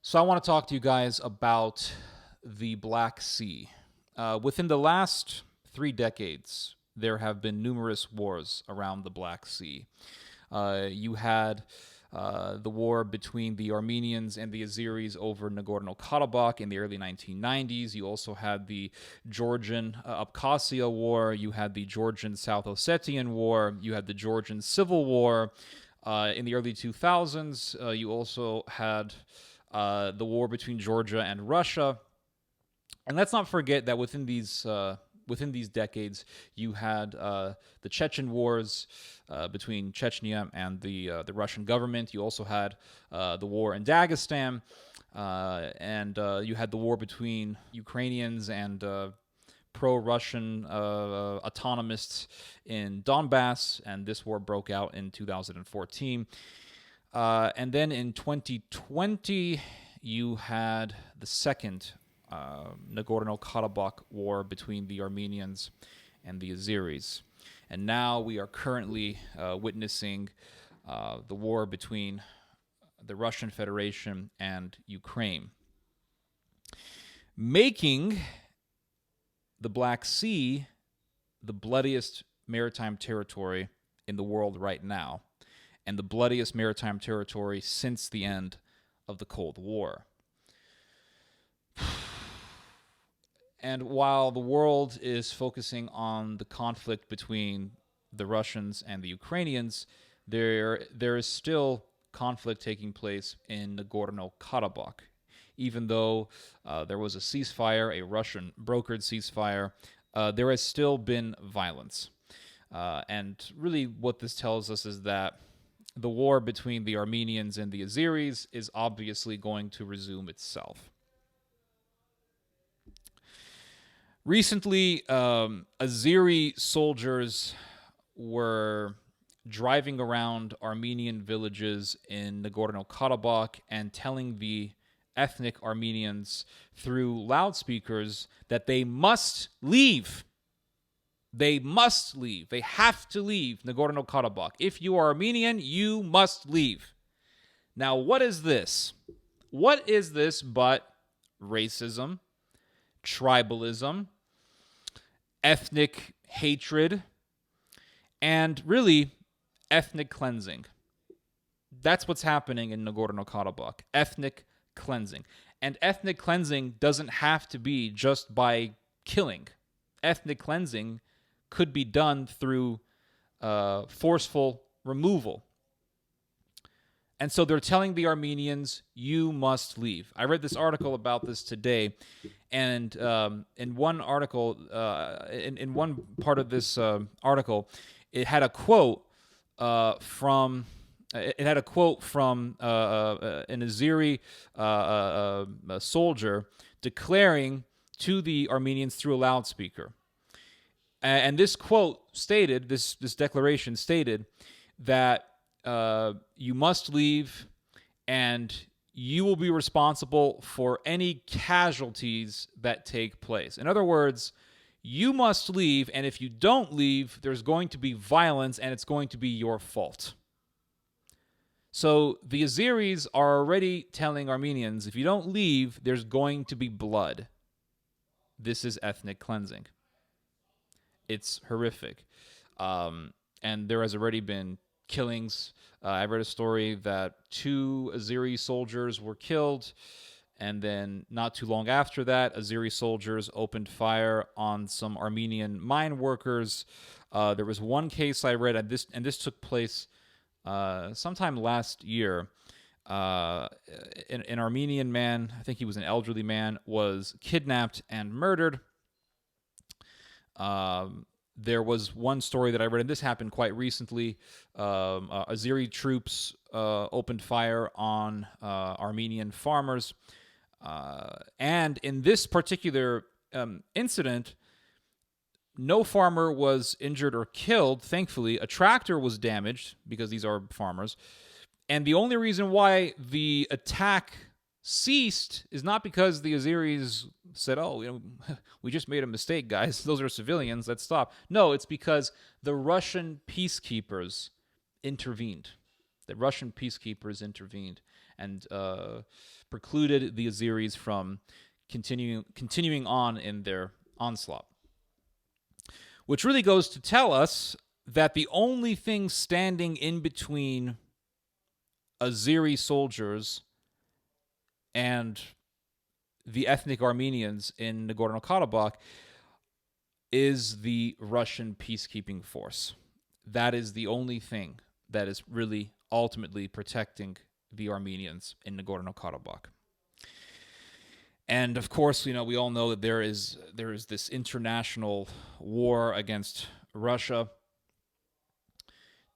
So I want to talk to you guys about the Black Sea. Within the last 3 decades, there have been numerous wars around the Black Sea. You had the war between the Armenians and the Azeris over Nagorno-Karabakh in the early 1990s. You also had the Georgian Abkhazia War. You had the Georgian South Ossetian War. You had the Georgian Civil War. In the early 2000s, you also had the war between Georgia and Russia. And let's not forget that within these decades, you had the Chechen wars between Chechnya and the Russian government. You also had the war in Dagestan, and you had the war between Ukrainians and pro-Russian autonomists in Donbass, and this war broke out in 2014. And then in 2020, you had the second Nagorno-Karabakh war between the Armenians and the Azeris. And now we are currently witnessing the war between the Russian Federation and Ukraine, making the Black Sea the bloodiest maritime territory in the world right now, and the bloodiest maritime territory since the end of the Cold War. And while the world is focusing on the conflict between the Russians and the Ukrainians, there is still conflict taking place in Nagorno-Karabakh. Even though there was a ceasefire, a Russian brokered ceasefire, there has still been violence. And really what this tells us is that the war between the Armenians and the Azeris is obviously going to resume itself. Recently, Azeri soldiers were driving around Armenian villages in Nagorno-Karabakh and telling the ethnic Armenians through loudspeakers that they must leave. They must leave. They have to leave Nagorno-Karabakh. If you are Armenian, you must leave. Now, what is this? What is this but racism, tribalism, ethnic hatred, and really ethnic cleansing? That's what's happening in Nagorno-Karabakh. Ethnic cleansing. And ethnic cleansing doesn't have to be just by killing. Ethnic cleansing could be done through forceful removal. And so they're telling the Armenians, you must leave. I read this article about this today, and in one article, in one part of this article, it had a quote from an Azeri soldier declaring to the Armenians through a loudspeaker. And this quote stated, this declaration stated that you must leave and you will be responsible for any casualties that take place. In other words, you must leave, and if you don't leave, there's going to be violence and it's going to be your fault. So the Azeris are already telling Armenians, if you don't leave, there's going to be blood. This is ethnic cleansing. It's horrific. And there has already been killings. I read a story that 2 Azeri soldiers were killed, and then not too long after that, Azeri soldiers opened fire on some Armenian mine workers. There was one case I read, and this took place sometime last year. An Armenian man, I think he was an elderly man, was kidnapped and murdered. There was one story that I read, and this happened quite recently. Azeri troops opened fire on Armenian farmers. And in this particular incident, no farmer was injured or killed, thankfully. A tractor was damaged because these are farmers. And the only reason why the attack ceased is not because the Azeris said, oh, we just made a mistake, guys. Those are civilians. Let's stop. No, it's because the Russian peacekeepers intervened. and precluded the Azeris from continuing on in their onslaught. Which really goes to tell us that the only thing standing in between Azeri soldiers and the ethnic Armenians in Nagorno-Karabakh is the Russian peacekeeping force. That is the only thing that is really ultimately protecting the Armenians in Nagorno-Karabakh. And of course, we all know that there is this international war against Russia.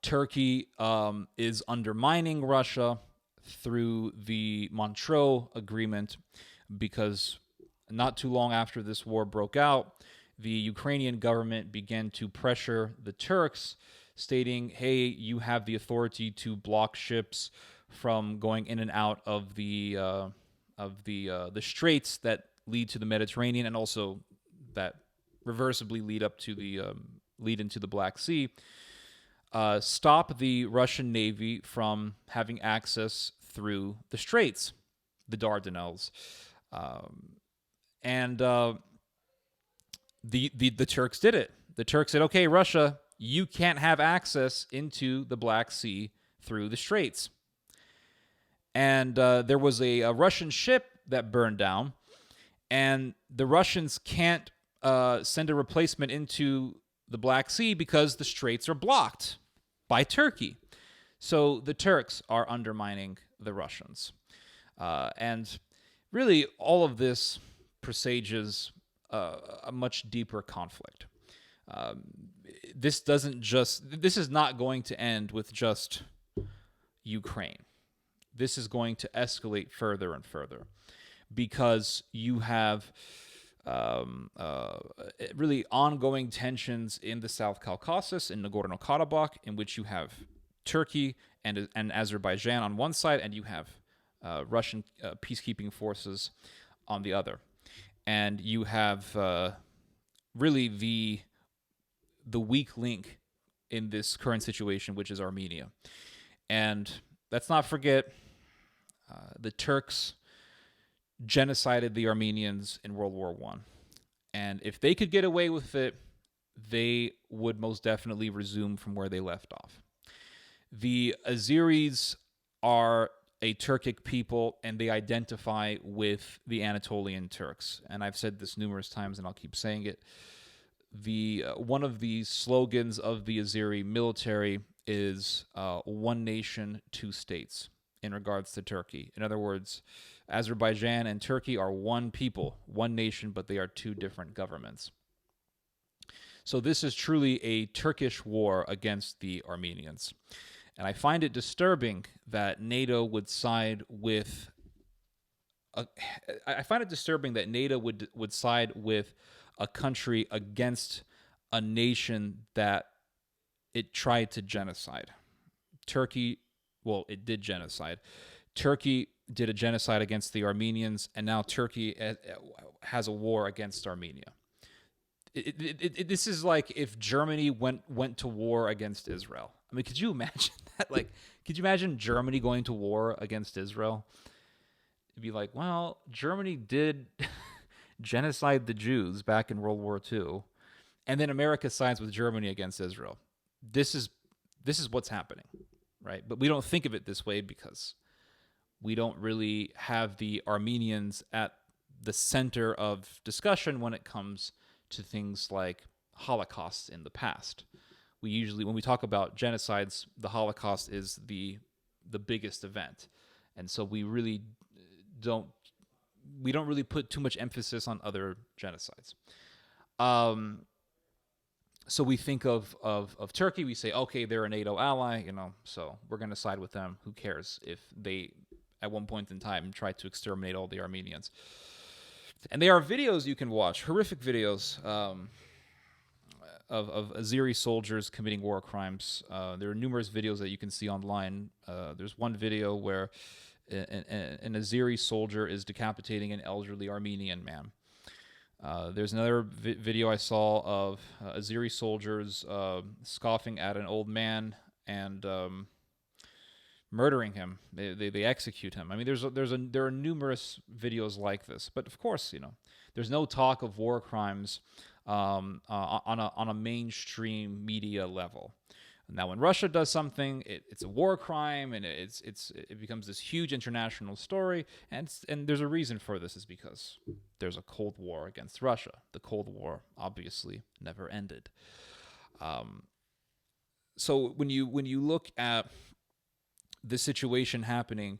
Turkey is undermining Russia through the Montreux Agreement, because not too long after this war broke out, the Ukrainian government began to pressure the Turks, stating, hey, you have the authority to block ships from going in and out of the straits that lead to the Mediterranean, and also that reversibly lead into the Black Sea. Stop the Russian Navy from having access through the straits, the Dardanelles, and the Turks did it. The Turks said, "Okay, Russia, you can't have access into the Black Sea through the straits." And there was a Russian ship that burned down, and the Russians can't send a replacement into the Black Sea because the straits are blocked by Turkey. So the Turks are undermining the Russians. And really, all of this presages a much deeper conflict. This is not going to end with just Ukraine. This is going to escalate further and further, because you have really ongoing tensions in the South Caucasus, in Nagorno-Karabakh, in which you have Turkey and Azerbaijan on one side, and you have Russian peacekeeping forces on the other. And you have really the weak link in this current situation, which is Armenia. And let's not forget, the Turks genocided the Armenians in World War I. And if they could get away with it, they would most definitely resume from where they left off. The Azeris are a Turkic people, and they identify with the Anatolian Turks. And I've said this numerous times, and I'll keep saying it. One of the slogans of the Azeri military is one nation, two states, in regards to Turkey. In other words, Azerbaijan and Turkey are one people, one nation, but they are two different governments. So this is truly a Turkish war against the Armenians. And I find it disturbing that NATO would side with a country against a nation that it tried to genocide. Turkey, well, it did genocide. Turkey did a genocide against the Armenians, and now Turkey has a war against Armenia. This is like if Germany went to war against Israel. I mean, could you imagine that? Like, could you imagine Germany going to war against Israel? It'd be like, well, Germany did genocide the Jews back in World War II, and then America sides with Germany against Israel. This is what's happening, right? But we don't think of it this way because we don't really have the Armenians at the center of discussion when it comes to things like Holocausts in the past. We usually, when we talk about genocides, the Holocaust is the biggest event, and so we don't really put too much emphasis on other genocides. So we think of Turkey, we say, okay, they're a NATO ally, so we're going to side with them. Who cares if they, at one point in time, tried to exterminate all the Armenians? And there are videos you can watch, horrific videos of Azeri soldiers committing war crimes. There are numerous videos that you can see online. There's one video where an Azeri soldier is decapitating an elderly Armenian man. There's another video I saw of Azeri soldiers scoffing at an old man and murdering him. They execute him. I mean, there are numerous videos like this, but of course, there's no talk of war crimes on a mainstream media level. Now, when Russia does something, it's a war crime, and it becomes this huge international story. And there's a reason for this, is because there's a Cold War against Russia. The Cold War obviously never ended. So when you look at the situation happening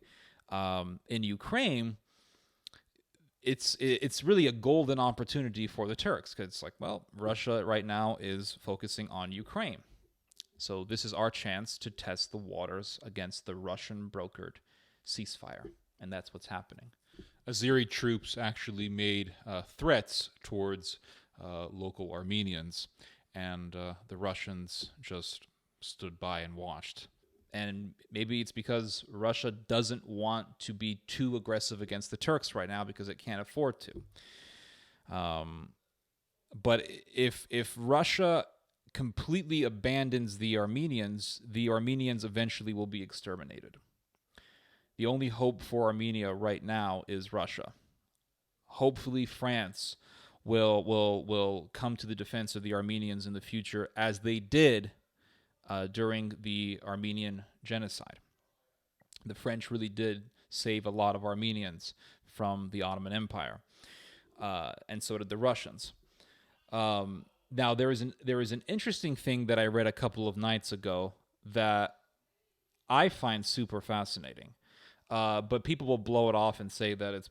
in Ukraine, it's really a golden opportunity for the Turks, because it's like, well, Russia right now is focusing on Ukraine. So this is our chance to test the waters against the Russian-brokered ceasefire, and that's what's happening. Azeri troops actually made threats towards local Armenians, and the Russians just stood by and watched. And maybe it's because Russia doesn't want to be too aggressive against the Turks right now, because it can't afford to. But if Russia completely abandons the Armenians eventually will be exterminated. The only hope for Armenia right now is Russia. Hopefully France will come to the defense of the Armenians in the future, as they did during the Armenian genocide. The French really did save a lot of Armenians from the Ottoman Empire, and so did the Russians. Now, there is an interesting thing that I read a couple of nights ago that I find super fascinating, but people will blow it off and say that it's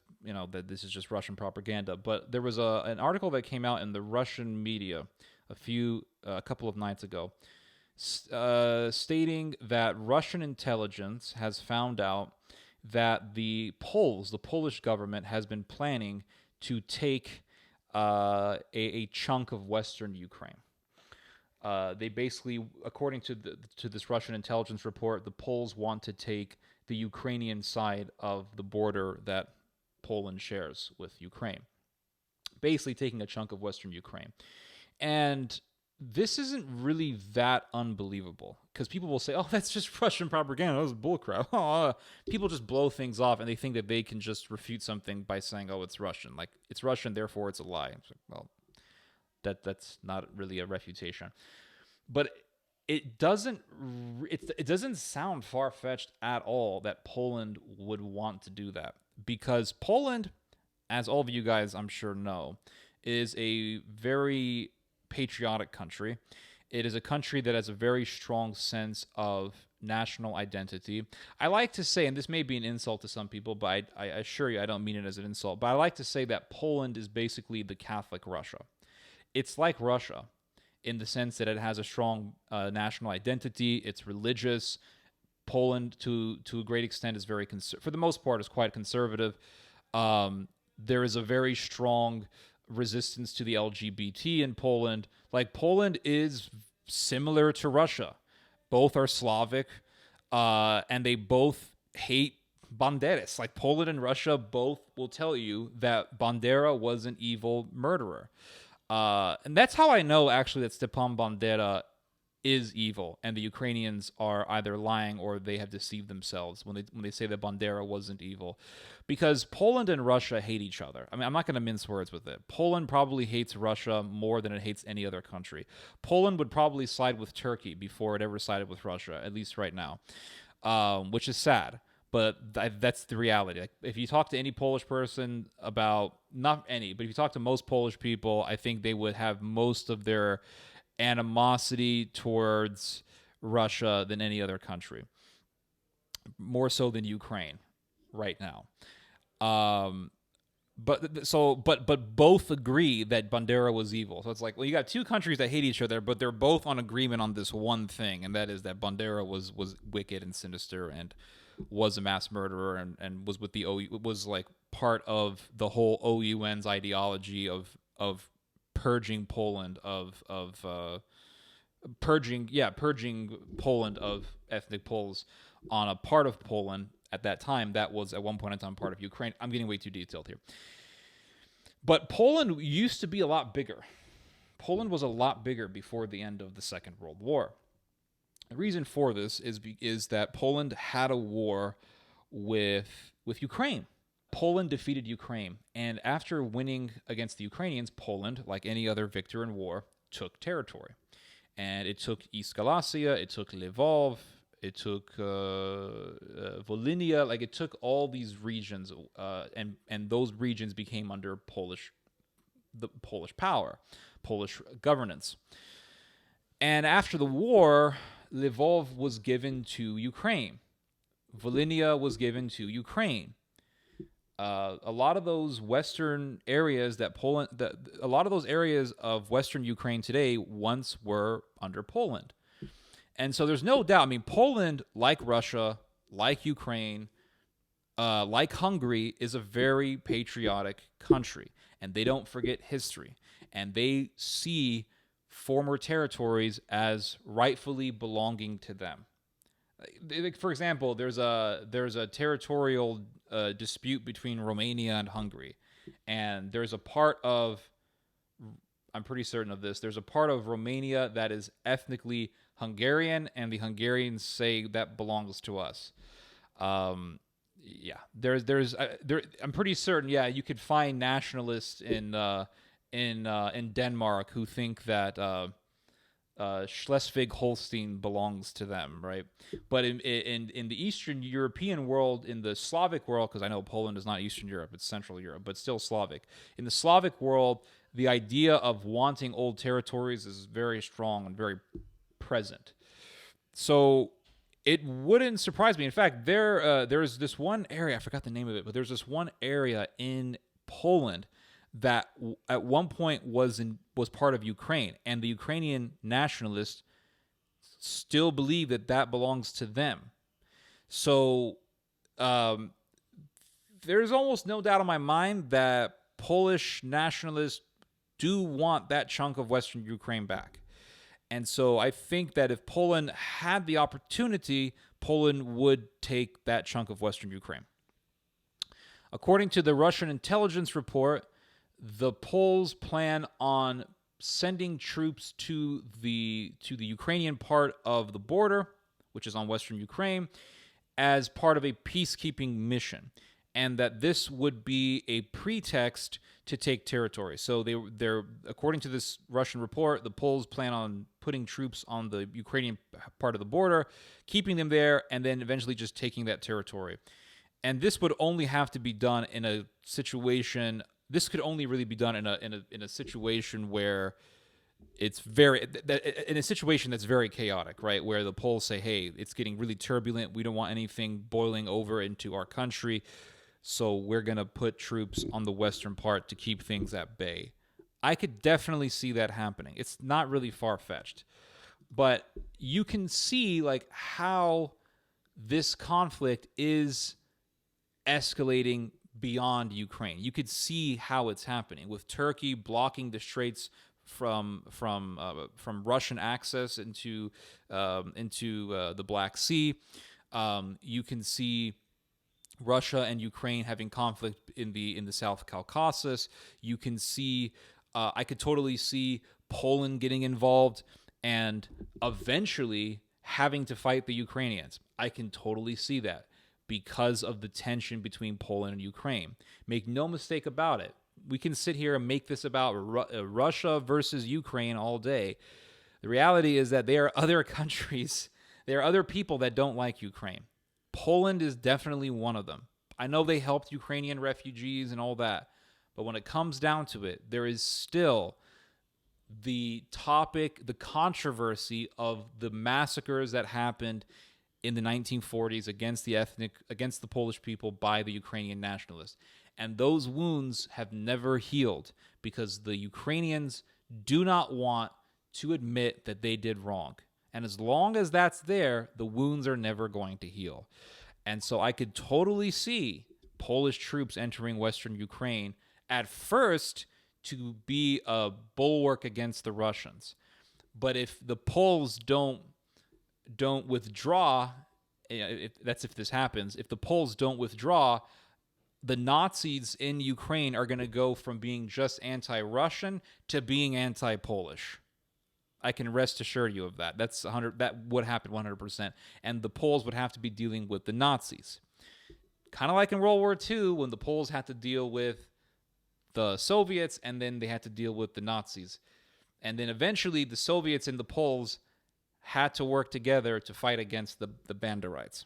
that this is just Russian propaganda. But there was an article that came out in the Russian media a couple of nights ago, stating that Russian intelligence has found out that the Polish government has been planning to take a chunk of Western Ukraine. They basically, according to this Russian intelligence report, the Poles want to take the Ukrainian side of the border that Poland shares with Ukraine, basically taking a chunk of Western Ukraine. And this isn't really that unbelievable, because people will say, oh, that's just Russian propaganda. That's bullcrap. People just blow things off, and they think that they can just refute something by saying, oh, it's Russian. Like, it's Russian, therefore it's a lie. It's like, well, that's not really a refutation. But it doesn't sound far-fetched at all that Poland would want to do that, because Poland, as all of you guys I'm sure know, is a very patriotic country. It is a country that has a very strong sense of national identity. I like to say, and this may be an insult to some people, but I assure you I don't mean it as an insult, but I like to say that Poland is basically the Catholic Russia. It's like Russia in the sense that it has a strong national identity. It's religious. Poland, to a great extent, is very for the most part, is quite conservative. There is a very strong resistance to the LGBT in Poland. Like, Poland is similar to Russia. Both are Slavic, and they both hate Banderas. Like, Poland and Russia both will tell you that Bandera was an evil murderer. And that's how I know, actually, that Stepan Bandera is evil, and the Ukrainians are either lying or they have deceived themselves when they say that Bandera wasn't evil, because Poland and Russia hate each other. I mean, I'm not going to mince words with it. Poland probably hates Russia more than it hates any other country. Poland would probably side with Turkey before it ever sided with Russia, at least right now, which is sad. But that's the reality. Like, if you talk to any Polish person about, not any, but if you talk to most Polish people, I think they would have most of their animosity towards Russia than any other country, more so than Ukraine right now. But both agree that Bandera was evil. So it's like, well, you got two countries that hate each other, but they're both on agreement on this one thing, and that is that Bandera was wicked and sinister and was a mass murderer and was with the was like part of the whole OUN's ideology of purging Poland purging Poland of ethnic Poles on a part of Poland at that time that was at one point in time part of Ukraine. I'm getting way too detailed here. But Poland used to be a lot bigger. Poland was a lot bigger before the end of the Second World War. The reason for this is that Poland had a war with Ukraine. Poland defeated Ukraine, and after winning against the Ukrainians, Poland, like any other victor in war, took territory. And it took East Galicia, it took Lvov, it took Volhynia, like it took all these regions, and those regions became under the Polish power, Polish governance. And after the war, Lvov was given to Ukraine. Volhynia was given to Ukraine. A lot of those western areas a lot of those areas of western Ukraine today once were under Poland. And so there's no doubt, I mean, Poland, like Russia, like Ukraine, like Hungary, is a very patriotic country. And they don't forget history. And they see former territories as rightfully belonging to them. For example, there's a territorial dispute between Romania and Hungary, and there's a part of, I'm pretty certain of this, there's a part of Romania that is ethnically Hungarian, and the Hungarians say that belongs to us. I'm pretty certain. Yeah, you could find nationalists in Denmark who think that Schleswig-Holstein belongs to them, right? But in the Eastern European world, in the Slavic world, because I know Poland is not Eastern Europe, it's Central Europe, but still Slavic. In the Slavic world, the idea of wanting old territories is very strong and very present. So it wouldn't surprise me. In fact, there's this one area, I forgot the name of it, but there's this one area in Poland that at one point was part of Ukraine, and the Ukrainian nationalists still believe that belongs to them. So there's almost no doubt in my mind that Polish nationalists do want that chunk of Western Ukraine back. And so I think that if Poland had the opportunity, Poland would take that chunk of Western Ukraine. According to the Russian intelligence report, the Poles plan on sending troops to the Ukrainian part of the border, which is on Western Ukraine, as part of a peacekeeping mission, and that this would be a pretext to take territory. So they're according to this Russian report, the Poles plan on putting troops on the Ukrainian part of the border, keeping them there, and then eventually just taking that territory. And this would only have to be done in a situation. This could only really be done in a situation where it's in a situation that's very chaotic, right? Where the Poles say, "Hey, it's getting really turbulent. We don't want anything boiling over into our country, so we're gonna put troops on the western part to keep things at bay." I could definitely see that happening. It's not really far-fetched, but you can see like how this conflict is escalating beyond Ukraine. You could see how it's happening with Turkey blocking the straits from Russian access into the Black Sea. You can see Russia and Ukraine having conflict in the South Caucasus. You can see, I could totally see Poland getting involved and eventually having to fight the Ukrainians. I can totally see that, because of the tension between Poland and Ukraine. Make no mistake about it. We can sit here and make this about Russia versus Ukraine all day. The reality is that there are other countries, there are other people that don't like Ukraine. Poland is definitely one of them. I know they helped Ukrainian refugees and all that, but when it comes down to it, there is still the topic, the controversy of the massacres that happened in the 1940s against the Polish people by the Ukrainian nationalists. And those wounds have never healed because the Ukrainians do not want to admit that they did wrong. And as long as that's there, the wounds are never going to heal. And so I could totally see Polish troops entering Western Ukraine at first to be a bulwark against the Russians. But if the Poles don't withdraw, if this happens, if the Poles don't withdraw, the Nazis in Ukraine are going to go from being just anti-Russian to being anti-Polish. I can rest assure you of that. That's 100. That would happen 100%. And the Poles would have to be dealing with the Nazis, kind of like in World War II when the Poles had to deal with the Soviets, and then they had to deal with the Nazis. And then eventually the Soviets and the Poles had to work together to fight against the Banderites.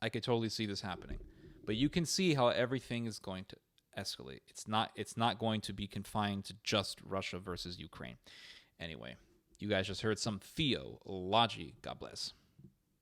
I could totally see this happening. But you can see how everything is going to escalate. It's not going to be confined to just Russia versus Ukraine. Anyway, you guys just heard some theology. God bless.